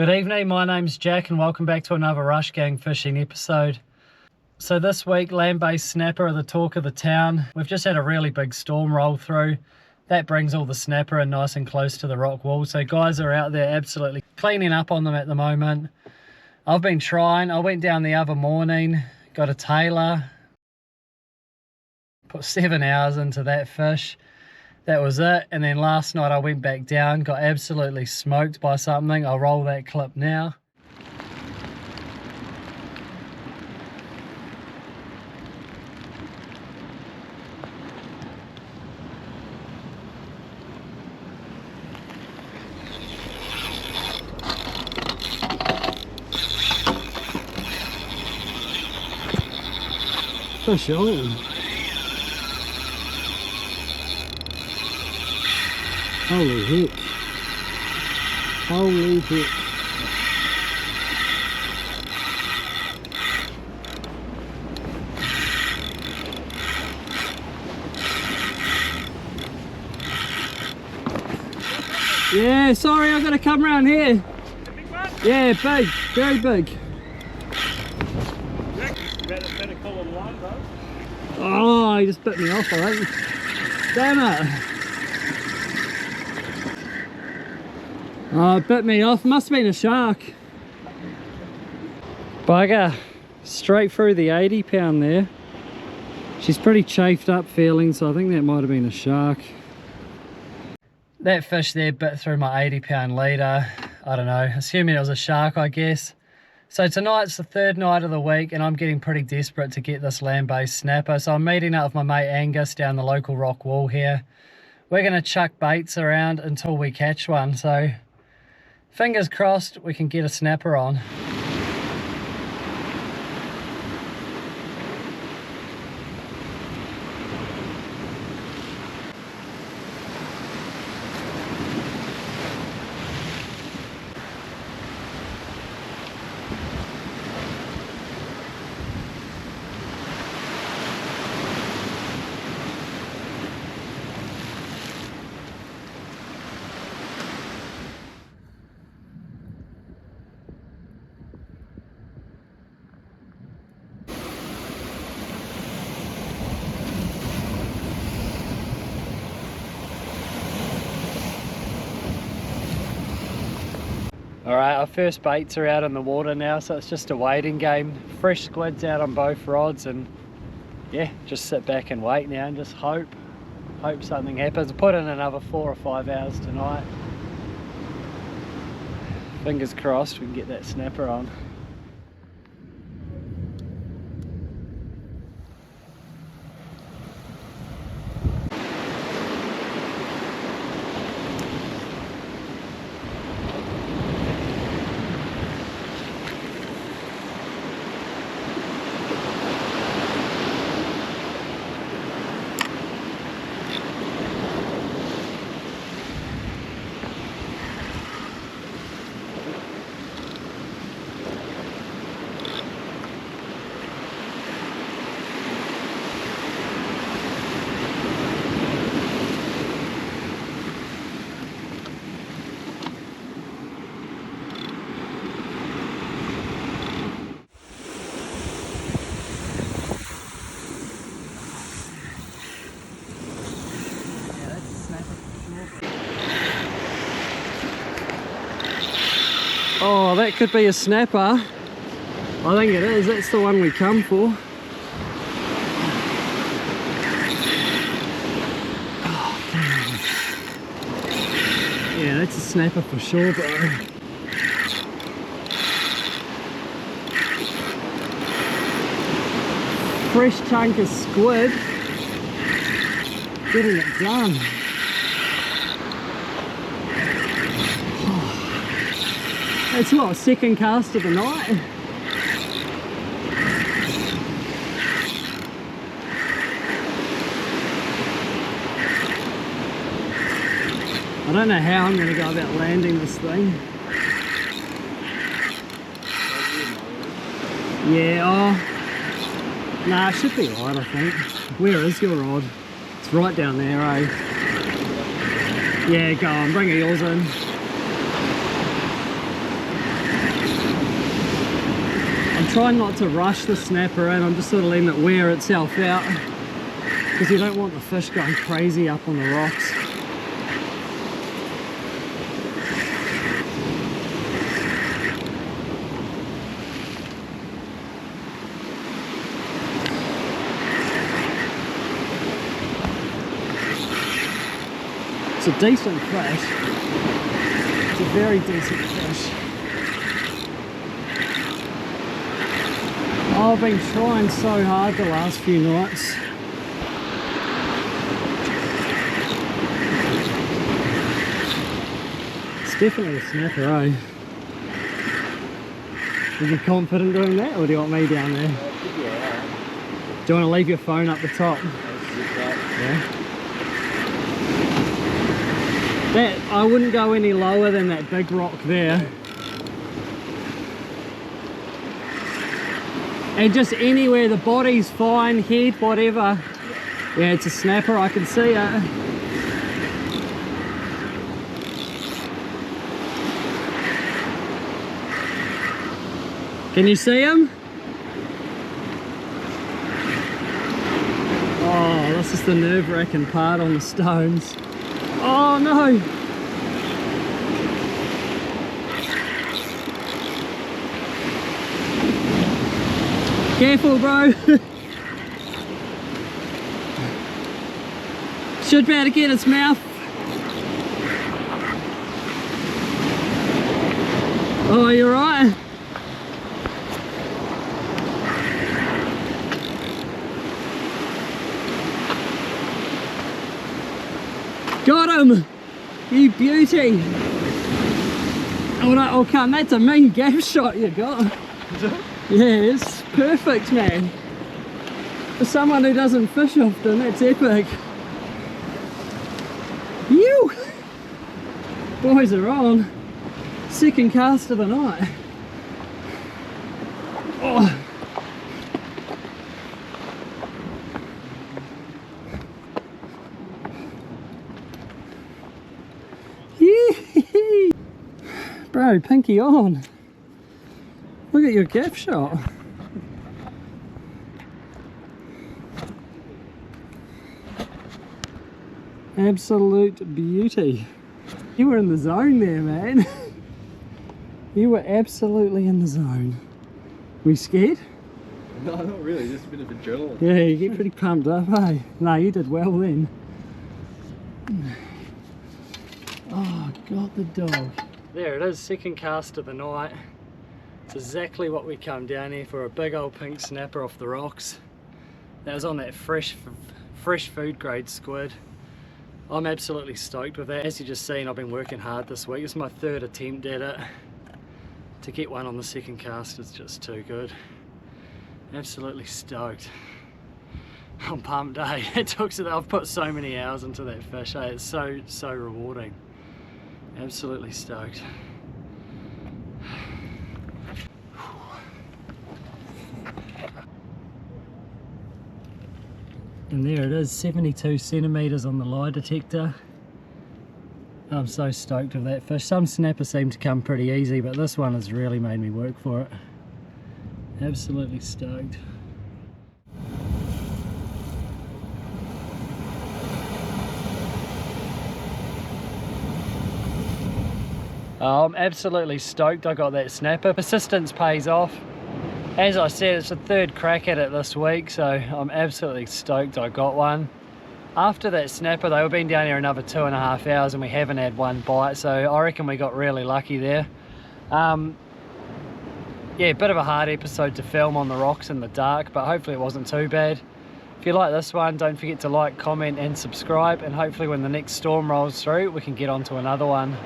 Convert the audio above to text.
Good evening, my name's Jack and welcome back to another Rush Gang fishing episode. So this week, land-based snapper are the talk of the town. We've just had a really big storm roll through. That brings all the snapper in nice and close to the rock wall. So guys are out there absolutely cleaning up on them at the moment. I've been trying. I went down the other morning, got a tailor, put 7 hours into that fish. That was it. And then last night I went back down, got absolutely smoked by something. I'll roll that clip now. Fish on. Holy heck. Holy heck. Yeah, sorry, I've got to come around here. The big one? Yeah, big, very big. Better call it line, bro. Oh, he just bit me off, I think. Damn it. Oh, it bit me off. Must have been a shark. Bugger. Straight through the 80 pound there. She's pretty chafed up feeling, so I think that might have been a shark. That fish there bit through my 80 pound leader. I don't know, assuming it was a shark, I guess. So tonight's the third night of the week and I'm getting pretty desperate to get this land-based snapper. So I'm meeting up with my mate Angus down the local rock wall here. We're going to chuck baits around until we catch one. So fingers crossed we can get a snapper on. Alright, our first baits are out in the water now, so it's just a waiting game. Fresh squids out on both rods and yeah, just sit back and wait now and just hope something happens. Put in another 4 or 5 hours tonight. Fingers crossed we can get that snapper on. Oh, that could be a snapper. I think it is. That's the one we come for. Oh, damn. Yeah, that's a snapper for sure, bro. Fresh chunk of squid. Getting it done. It's what, second cast of the night? I don't know how I'm going to go about landing this thing. Yeah, oh. Nah, it should be right, I think. Where is your rod? It's right down there, eh? Yeah, go on, bring yours in. trying not to rush the snapper in, I'm just sort of letting it wear itself out because you don't want the fish going crazy up on the rocks. It's a decent fish. It's a very decent fish. Oh, I've been trying so hard the last few nights. It's definitely a snapper, eh? Are you confident doing that, or do you want me down there? Yeah. Do you want to leave your phone up the top? Yeah. That, I wouldn't go any lower than that big rock there. And just anywhere, the body's fine, head, whatever. Yeah, it's a snapper, I can see it. Can you see him? Oh, this is the nerve-wracking part on the stones. Oh no! Careful, bro! Should be able to get its mouth. Oh, you're right. Got him! You beauty! Oh no, oh come, that's a mean gaff shot you got. Yeah, it's perfect, man. For someone who doesn't fish often, that's epic. You! Boys are on. Second cast of the night. Oh. Bro, pinky on. Look at your gaff shot. Absolute beauty. You were in the zone there, man. You were absolutely in the zone. Were you scared? No, not really, just a bit of adrenaline. Yeah, you get pretty pumped up, eh? No, you did well then. Oh, got the dog. There it is, second cast of the night. It's exactly what we come down here for, a big old pink snapper off the rocks. That was on that fresh food grade squid. I'm absolutely stoked with that. As you just seen, I've been working hard this week. It's my third attempt at it. To get one on the second cast is just too good. Absolutely stoked. I'm pumped, eh? I've put so many hours into that fish, eh? It's so rewarding. Absolutely stoked. And there it is, 72 centimeters on the lie detector. I'm so stoked with that fish. Some snappers seem to come pretty easy, but this one has really made me work for it. Absolutely stoked. I'm absolutely stoked I got that snapper. Persistence pays off. As I said, it's the third crack at it this week, so I'm absolutely stoked I got one. After that snapper, they've been down here another 2.5 hours and we haven't had one bite, so I reckon we got really lucky there. Yeah, a bit of a hard episode to film on the rocks in the dark, but hopefully it wasn't too bad. If you like this one, don't forget to like, comment and subscribe, and hopefully when the next storm rolls through, we can get on to another one.